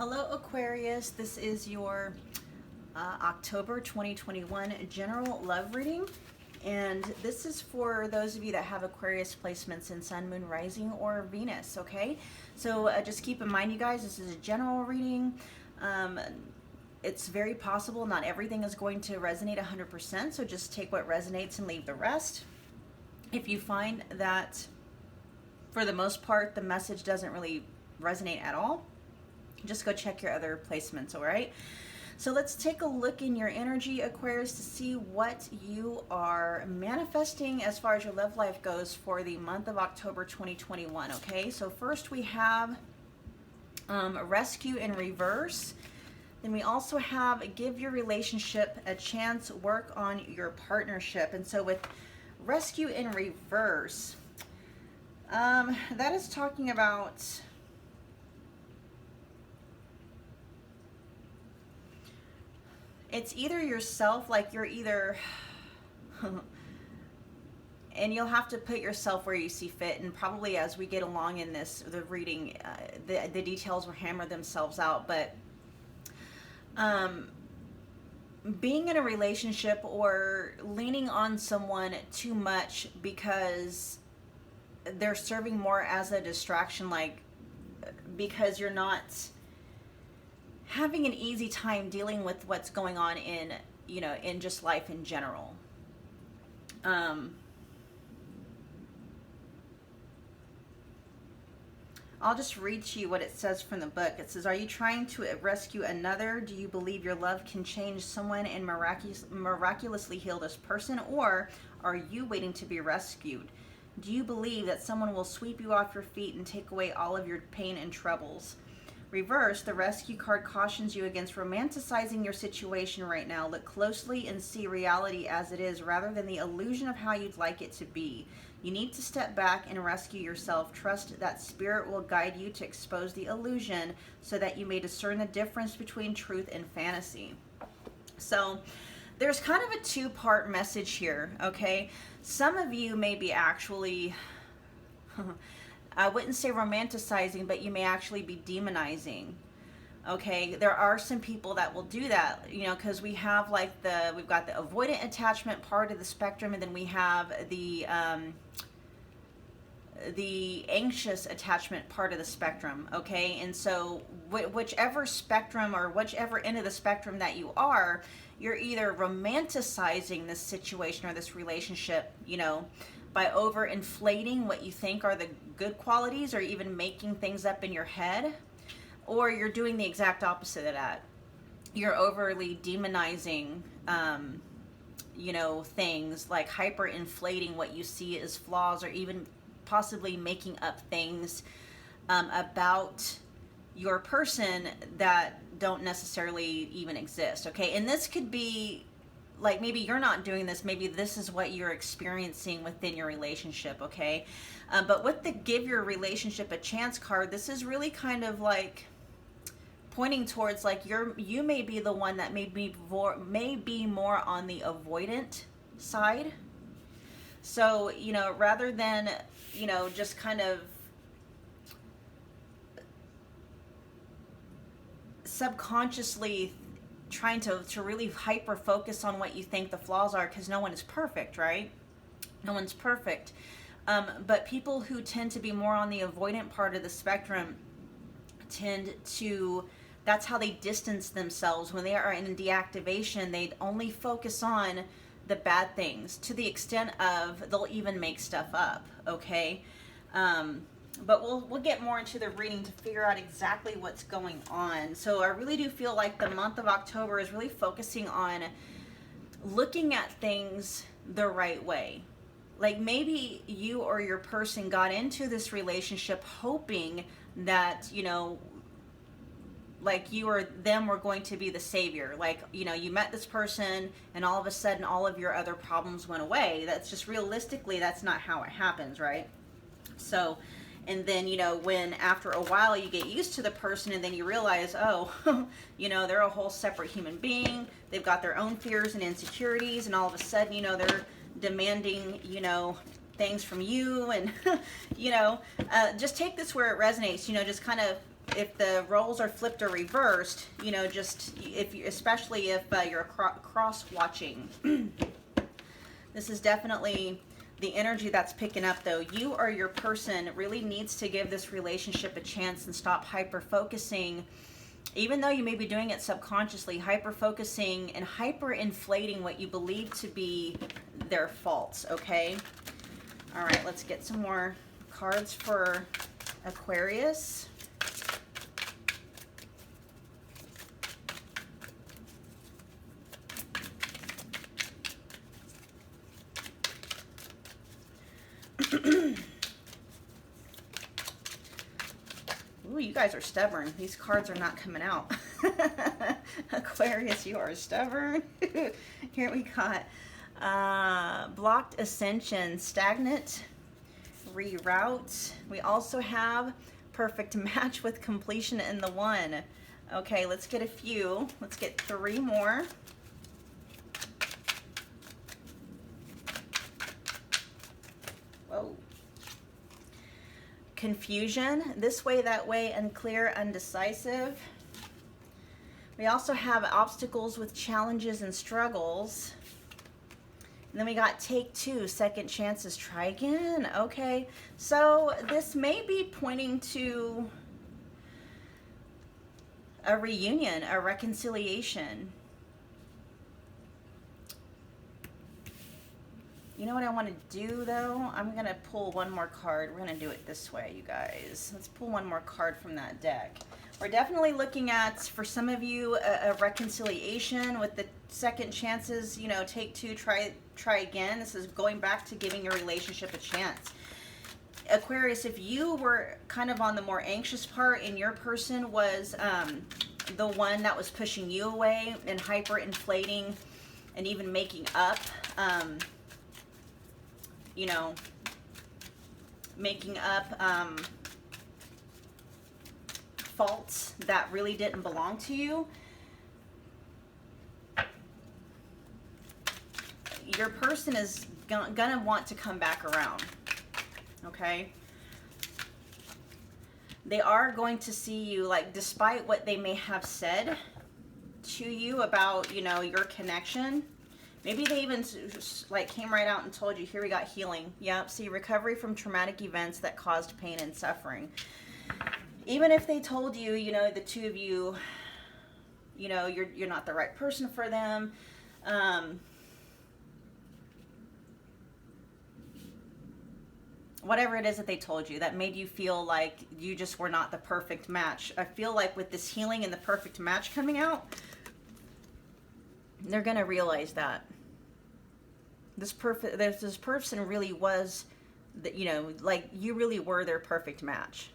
Hello Aquarius, this is your October 2021 general love reading, and this is for those of you that have Aquarius placements in Sun, Moon, Rising, or Venus, okay? So just keep in mind, you guys, this is a general reading. It's very possible not everything is going to resonate 100%, so just take what resonates and leave the rest. If you find that for the most part the message doesn't really resonate at all, just go check your other placements, all right? So let's take a look in your energy, Aquarius, to see what you are manifesting as far as your love life goes for the month of October 2021, okay? So first we have rescue in reverse. Then we also have give your relationship a chance, work on your partnership. And so with rescue in reverse, that is talking about it's either yourself, like you're either, and you'll have to put yourself where you see fit, and probably as we get along in the reading, the details will hammer themselves out, but being in a relationship or leaning on someone too much because they're serving more as a distraction, like because you're not having an easy time dealing with what's going on in, you know, in just life in general. I'll just read to you what it says from the book. It says, are you trying to rescue another? Do you believe your love can change someone and miraculously heal this person? Or are you waiting to be rescued? Do you believe that someone will sweep you off your feet and take away all of your pain and troubles? Reverse, the rescue card cautions you against romanticizing your situation right now. Look closely and see reality as it is rather than the illusion of how you'd like it to be. You need to step back and rescue yourself. Trust that spirit will guide you to expose the illusion so that you may discern the difference between truth and fantasy. So there's kind of a two-part message here, okay? Some of you may be actually I wouldn't say romanticizing, but you may actually be demonizing. Okay, there are some people that will do that, you know, because we have like we've got the avoidant attachment part of the spectrum, and then we have the anxious attachment part of the spectrum. Okay, and so whichever spectrum or whichever end of the spectrum that you are, you're either romanticizing this situation or this relationship, you know, by overinflating what you think are the good qualities, or even making things up in your head, or you're doing the exact opposite of that. You're overly demonizing, you know, things, like hyperinflating what you see as flaws, or even possibly making up things about your person that don't necessarily even exist, okay? And this could be like, maybe you're not doing this, maybe this is what you're experiencing within your relationship, okay? But with the give your relationship a chance card, this is really kind of like pointing towards like you may be the one that may be more on the avoidant side. So, you know, rather than, you know, just kind of subconsciously trying to really hyper focus on what you think the flaws are, because no one is perfect, right? No one's perfect. But people who tend to be more on the avoidant part of the spectrum tend to, that's how they distance themselves. When they are in deactivation, they only focus on the bad things, to the extent of they'll even make stuff up, okay? But we'll get more into the reading to figure out exactly what's going on. So I really do feel like the month of October is really focusing on looking at things the right way. Like maybe you or your person got into this relationship hoping that, you know, like you or them were going to be the savior. Like, you know, you met this person and all of a sudden all of your other problems went away. That's just realistically, that's not how it happens, right? So, and then, you know, when after a while you get used to the person and then you realize, oh, you know, they're a whole separate human being. They've got their own fears and insecurities, and all of a sudden, you know, they're demanding, you know, things from you. And, you know, just take this where it resonates, you know, just kind of if the roles are flipped or reversed, you know, just if you, especially if you're cross watching, this is definitely the energy that's picking up though. You or your person really needs to give this relationship a chance and stop hyper focusing, even though you may be doing it subconsciously, hyper focusing and hyper inflating what you believe to be their faults. Okay. All right, let's get some more cards for Aquarius. Ooh, you guys are stubborn. These cards are not coming out. Aquarius, you are stubborn. Here we got blocked ascension, stagnant, reroute. We also have perfect match with completion in the one. Okay, let's get a few. Let's get 3 more. Whoa. Confusion, this way, that way, unclear, undecisive. We also have obstacles with challenges and struggles. And then we got take 2, second chances, try again. Okay, so this may be pointing to a reunion, a reconciliation. You know what I want to do though? I'm going to pull one more card. We're going to do it this way, you guys. Let's pull one more card from that deck. We're definitely looking at, for some of you, a reconciliation with the second chances, you know, take 2, try again. This is going back to giving your relationship a chance. Aquarius, if you were kind of on the more anxious part and your person was the one that was pushing you away and hyper inflating and even making up, you know, making up faults that really didn't belong to you, your person is gonna want to come back around. Okay, they are going to see you, like, despite what they may have said to you about, you know, your connection. Maybe they even like came right out and told you, here we got healing. Yep, see, recovery from traumatic events that caused pain and suffering. Even if they told you, you know, the two of you, you know, you're not the right person for them. Whatever it is that they told you that made you feel like you just were not the perfect match. I feel like with this healing and the perfect match coming out, they're going to realize that this person really was, you know, like you really were their perfect match.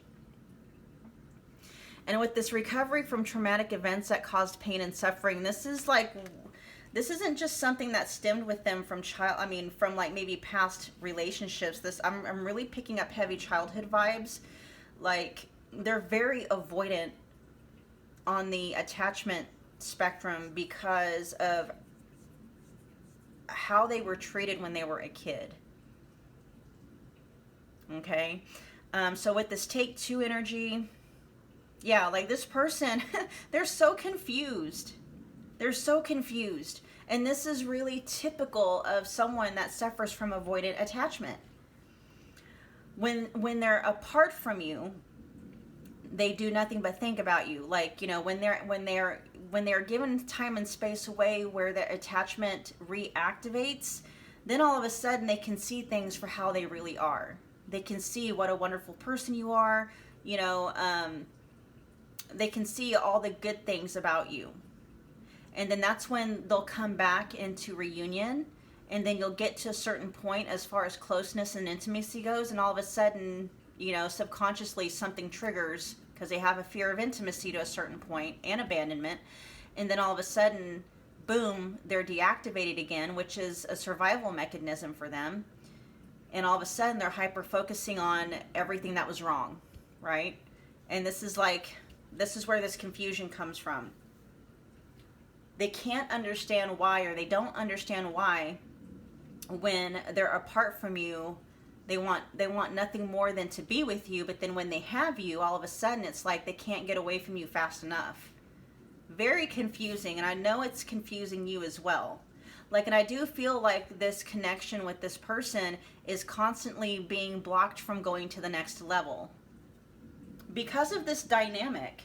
And with this recovery from traumatic events that caused pain and suffering, this isn't just something that stemmed with them from from like maybe past relationships. I'm really picking up heavy childhood vibes. Like, they're very avoidant on the attachment spectrum because of how they were treated when they were a kid. Okay, so with this take 2 energy, yeah, like this person, they're so confused. They're so confused. And this is really typical of someone that suffers from avoidant attachment. When they're apart from you, they do nothing but think about you. Like, you know, when they're given time and space away where the attachment reactivates, then all of a sudden they can see things for how they really are. They can see what a wonderful person you are. You know, they can see all the good things about you. And then that's when they'll come back into reunion, and then you'll get to a certain point as far as closeness and intimacy goes, and all of a sudden, you know, subconsciously something triggers because they have a fear of intimacy to a certain point and abandonment, and then all of a sudden, boom, they're deactivated again, which is a survival mechanism for them, and all of a sudden they're hyper focusing on everything that was wrong, right? And this is where this confusion comes from. They can't understand why, or they don't understand why, when they're apart from you, They want nothing more than to be with you, but then when they have you, all of a sudden it's like they can't get away from you fast enough. Very confusing, and I know it's confusing you as well. Like, and I do feel like this connection with this person is constantly being blocked from going to the next level. Because of this dynamic,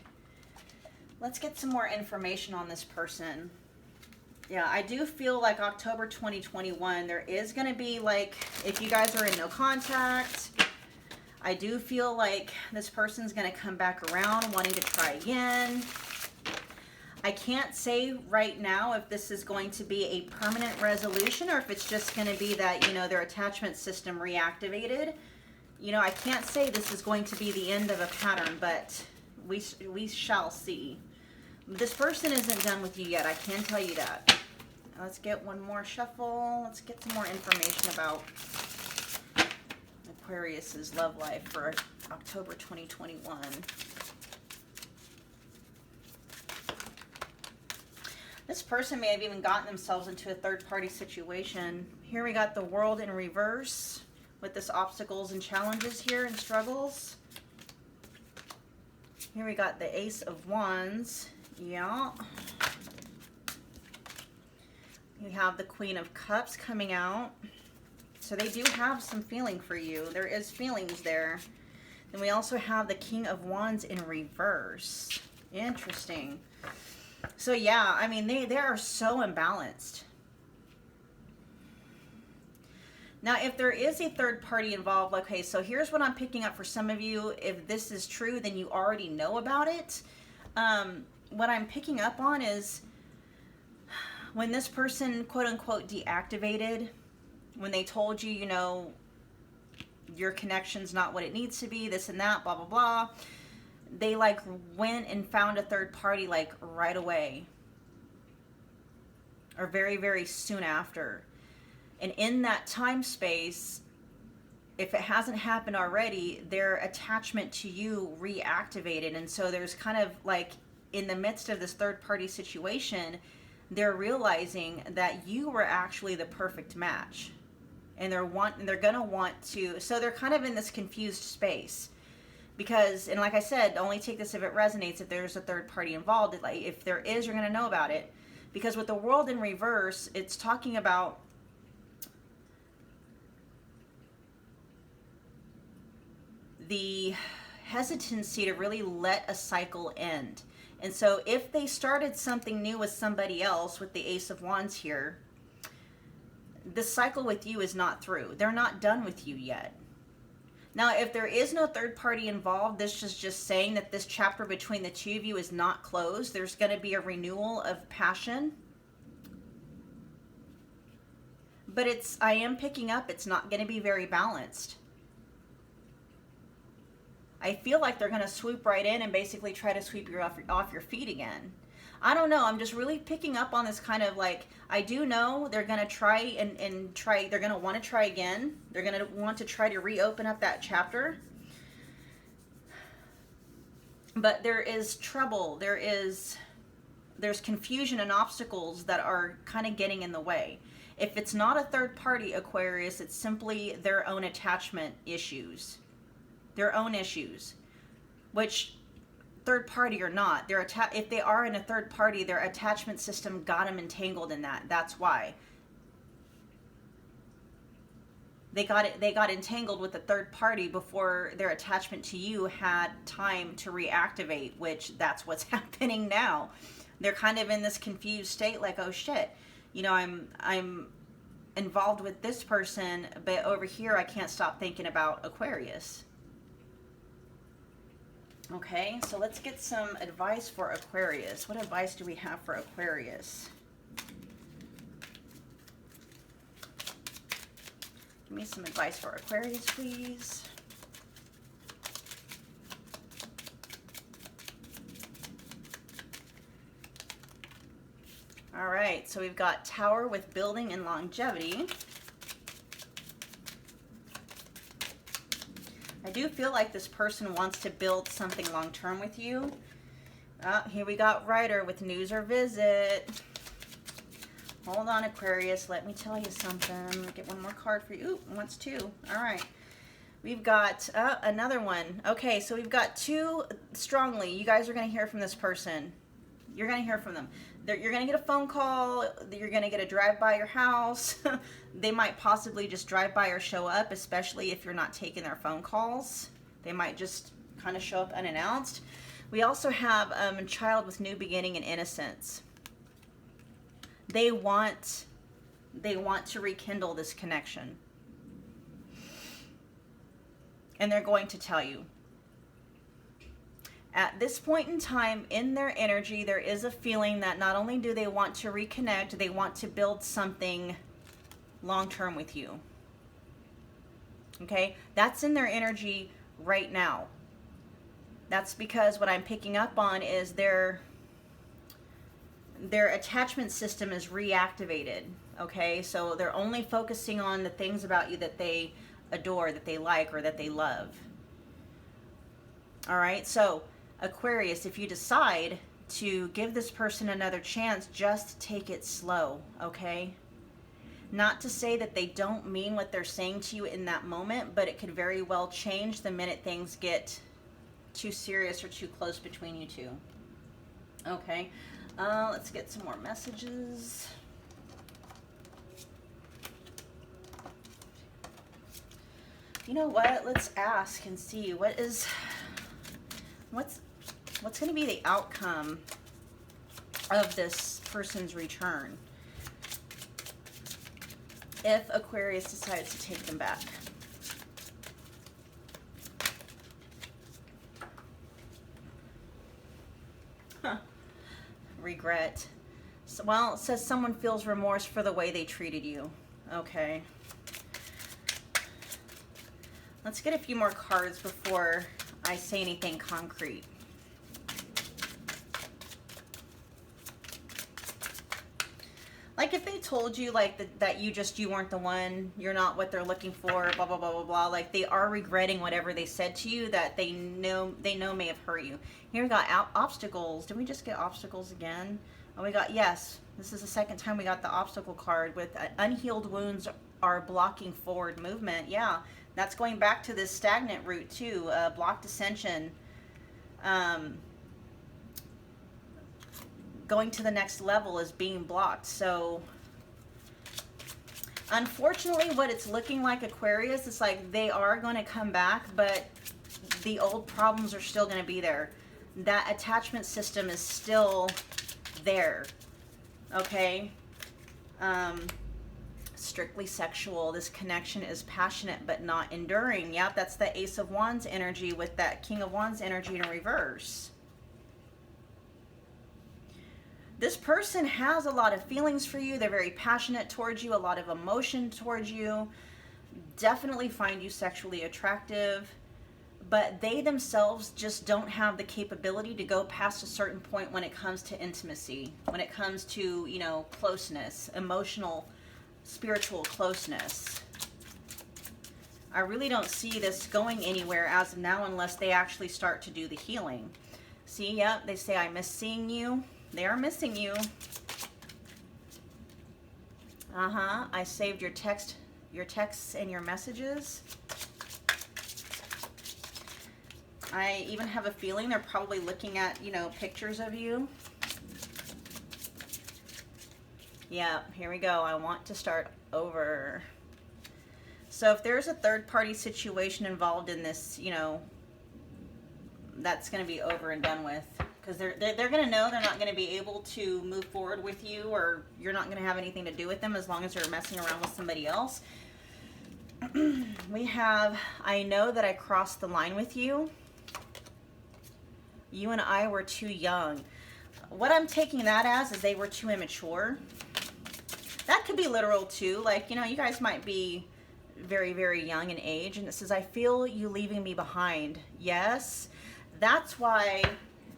let's get some more information on this person. Yeah, I do feel like October 2021, there is going to be, like, if you guys are in no contact, I do feel like this person's going to come back around wanting to try again. I can't say right now if this is going to be a permanent resolution or if it's just going to be that, you know, their attachment system reactivated. You know, I can't say this is going to be the end of a pattern, but we shall see. This person isn't done with you yet, I can tell you that. Let's get one more shuffle. Let's get some more information about Aquarius's love life for October 2021. This person may have even gotten themselves into a third-party situation. Here we got the World in reverse with this obstacles and challenges here and struggles. Here we got the Ace of Wands. Yeah. We have the Queen of Cups coming out. So they do have some feeling for you. There is feelings there. Then we also have the King of Wands in reverse. Interesting. So yeah, I mean, they are so imbalanced. Now, if there is a third party involved, okay, so here's what I'm picking up for some of you. If this is true, then you already know about it. What I'm picking up on is when this person, quote unquote, deactivated, when they told you, you know, your connection's not what it needs to be, this and that, blah, blah, blah. They like went and found a third party like right away or very, very soon after. And in that time space, if it hasn't happened already, their attachment to you reactivated. And so there's kind of like in the midst of this third party situation, they're realizing that you were actually the perfect match. And they're gonna want to, so they're kind of in this confused space. Because, and like I said, only take this if it resonates, if there's a third party involved. Like, if there is, you're going to know about it. Because with the World in reverse, it's talking about the hesitancy to really let a cycle end. And so if they started something new with somebody else, with the Ace of Wands here, the cycle with you is not through. They're not done with you yet. Now, if there is no third party involved, this is just saying that this chapter between the two of you is not closed. There's going to be a renewal of passion. But I am picking up, it's not going to be very balanced. I feel like they're going to swoop right in and basically try to sweep you off your feet again. I don't know. I'm just really picking up on this kind of like, I do know they're going to try and try. They're going to want to try again. They're going to want to try to reopen up that chapter. But there is trouble. There's confusion and obstacles that are kind of getting in the way. If it's not a third party, Aquarius, it's simply their own attachment issues. Their own issues. Which, third party or not, if they are in a third party, their attachment system got them entangled in that. That's why they got entangled with a third party before their attachment to you had time to reactivate, which that's what's happening now. They're kind of in this confused state, like, oh shit, you know, I'm involved with this person, but over here I can't stop thinking about Aquarius. Okay, so let's get some advice for Aquarius. What advice do we have for Aquarius? Give me some advice for Aquarius, please. All right, so we've got Tower with building and longevity. I do feel like this person wants to build something long-term with you. Here we got Rider with news or visit. Hold on, Aquarius. Let me tell you something. Let me get one more card for you. Ooh, wants two. All right. We've got another one. Okay, so we've got two strongly. You guys are going to hear from this person. You're going to hear from them. You're going to get a phone call. You're going to get a drive by your house. They might possibly just drive by or show up, especially if you're not taking their phone calls. They might just kind of show up unannounced. We also have a child with new beginning and innocence. They want to rekindle this connection. And they're going to tell you. At this point in time, in their energy, there is a feeling that not only do they want to reconnect, they want to build something long-term with you. Okay? That's in their energy right now. That's because what I'm picking up on is their attachment system is reactivated. Okay? So they're only focusing on the things about you that they adore, that they like, or that they love. All right, so Aquarius, if you decide to give this person another chance, just take it slow, okay? Not to say that they don't mean what they're saying to you in that moment, but it could very well change the minute things get too serious or too close between you two. Okay, let's get some more messages. You know what? Let's ask and see what's going to be the outcome of this person's return if Aquarius decides to take them back. Regret. So, well, it says someone feels remorse for the way they treated you. Okay. Let's get a few more cards before I say anything concrete. Like if they told you like that you weren't the one, you're not what they're looking for, blah, blah, blah, blah, blah. Like they are regretting whatever they said to you that they know may have hurt you. Here we got obstacles. Did we just get obstacles again? Oh, we got, yes. This is the second time we got the obstacle card with unhealed wounds are blocking forward movement. Yeah. That's going back to this stagnant route too, blocked ascension, going to the next level is being blocked. So unfortunately what it's looking like, Aquarius, it's like they are going to come back, but the old problems are still going to be there. That attachment system is still there, okay? Strictly sexual. This connection is passionate but not enduring. Yep, that's the Ace of Wands energy with that King of Wands energy in reverse. This person has a lot of feelings for you. They're very passionate towards you, a lot of emotion towards you. Definitely find you sexually attractive, but they themselves just don't have the capability to go past a certain point when it comes to intimacy, when it comes to, you know, closeness, emotional, spiritual closeness. I really don't see this going anywhere as of now unless they actually start to do the healing. See, yep, they say, I miss seeing you. They are missing you. I saved your texts and your messages. I even have a feeling they're probably looking at, you know, pictures of you. Yeah, here we go. I want to start over. So if there's a third-party situation involved in this, you know, that's going to be over and done with. Because they're going to know they're not going to be able to move forward with you, or you're not going to have anything to do with them as long as you're messing around with somebody else. We have, I know that I crossed the line with you. You and I were too young. What I'm taking that as is they were too immature. That could be literal too. Like, you know, you guys might be very, very young in age. And it says, I feel you leaving me behind. Yes. That's why,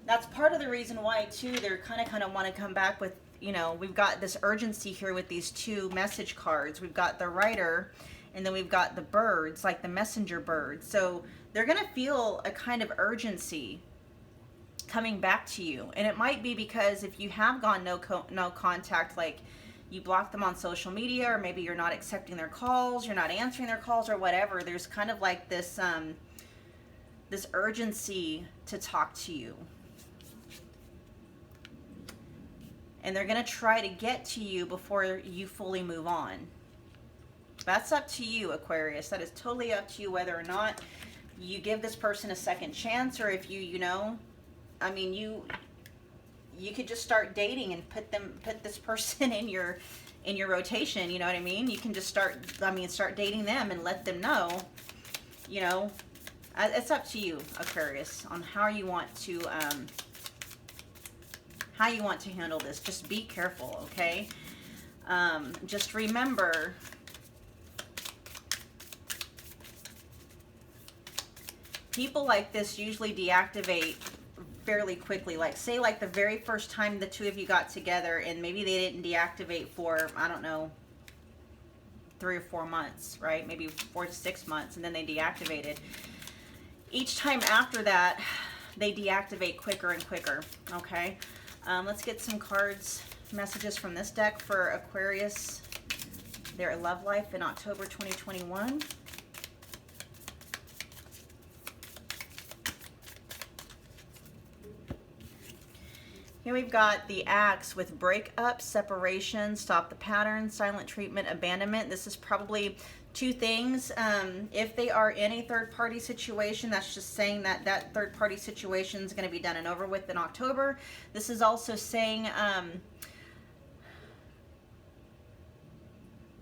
that's part of the reason why too, they're kind of want to come back with, you know, we've got this urgency here with these two message cards. We've got the writer and then we've got the birds, like the messenger birds. So they're going to feel a kind of urgency coming back to you. And it might be because if you have gone no contact, like, you block them on social media, or maybe you're not accepting their calls, you're not answering their calls, or whatever. There's kind of like this this urgency to talk to you. And they're going to try to get to you before you fully move on. That's up to you, Aquarius. That is totally up to you whether or not you give this person a second chance, or if you know, I mean, you could just start dating and put this person in your rotation, you know what I mean? You can just start dating them and let them know, you know, it's up to you, Aquarius, on how you want to handle this. Just be careful, okay? Just remember, people like this usually deactivate fairly quickly. Like, say, like the very first time the two of you got together, and maybe they didn't deactivate for, I don't know, 3 or 4 months, right? Maybe 4 to 6 months, and then they deactivated. Each time after that, they deactivate quicker and quicker, okay? Let's get some cards, messages from this deck for Aquarius, their love life in October 2021. Here we've got the Axe with breakup, separation, stop the pattern, silent treatment, abandonment. This is probably 2 things. If they are in a third-party situation, that's just saying that that third-party situation is going to be done and over with in October. This is also saying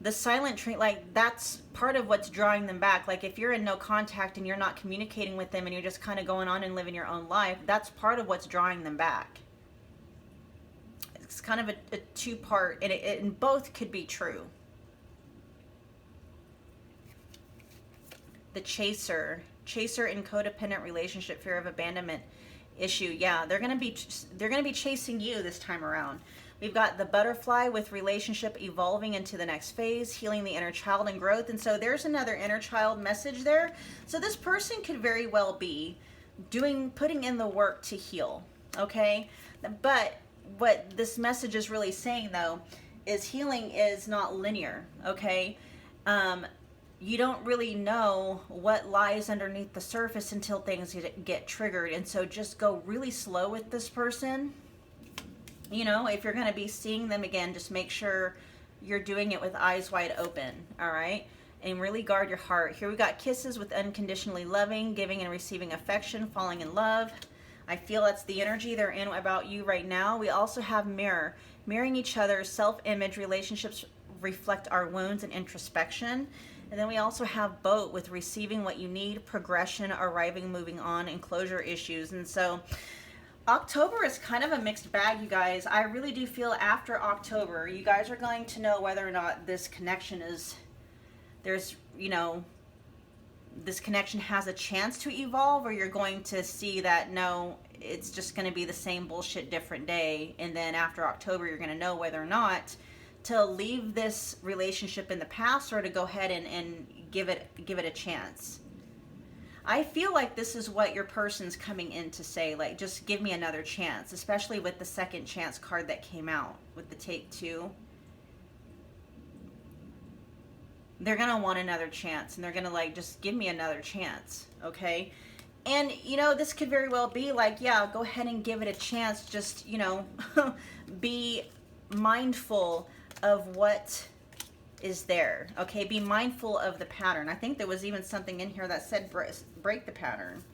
the silent treatment, like, that's part of what's drawing them back. Like, if you're in no contact and you're not communicating with them and you're just kind of going on and living your own life, that's part of what's drawing them back. It's kind of a 2-part, and both could be true. The chaser in codependent relationship, fear of abandonment issue. Yeah, they're gonna be chasing you this time around. We've got the butterfly with relationship evolving into the next phase, healing the inner child and growth. And so there's another inner child message there. So this person could very well be putting in the work to heal. Okay, but what this message is really saying, though, is healing is not linear, okay? You don't really know what lies underneath the surface until things get triggered. And so just go really slow with this person. You know, if you're going to be seeing them again, just make sure you're doing it with eyes wide open, all right? And really guard your heart. Here we got kisses with unconditionally loving, giving and receiving affection, falling in love. I feel that's the energy they're in about you right now. We also have mirroring each other's self-image. Relationships reflect our wounds and introspection. And then we also have boat with receiving what you need, progression, arriving, moving on, and closure issues. And so October is kind of a mixed bag, you guys. I really do feel after October, you guys are going to know whether or not this connection this connection has a chance to evolve, or you're going to see that, no, it's just going to be the same bullshit, different day. And then after October, you're going to know whether or not to leave this relationship in the past or to go ahead and give it a chance. I feel like this is what your person's coming in to say, like, just give me another chance, especially with the second chance card that came out with the take 2. They're going to want another chance, and they're going to, like, just give me another chance, okay? And, you know, this could very well be like, yeah, go ahead and give it a chance. Just, you know, be mindful of what is there, okay? Be mindful of the pattern. I think there was even something in here that said break the pattern.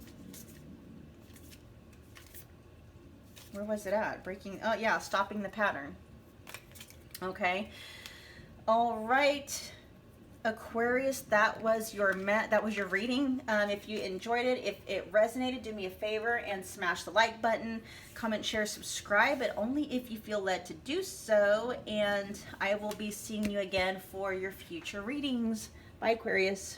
Where was it at? Breaking, oh yeah, stopping the pattern. Okay. All right. Aquarius, that was your reading. If you enjoyed it, if it resonated, do me a favor and smash the like button, comment, share, subscribe, but only if you feel led to do so. And I will be seeing you again for your future readings. Bye, Aquarius.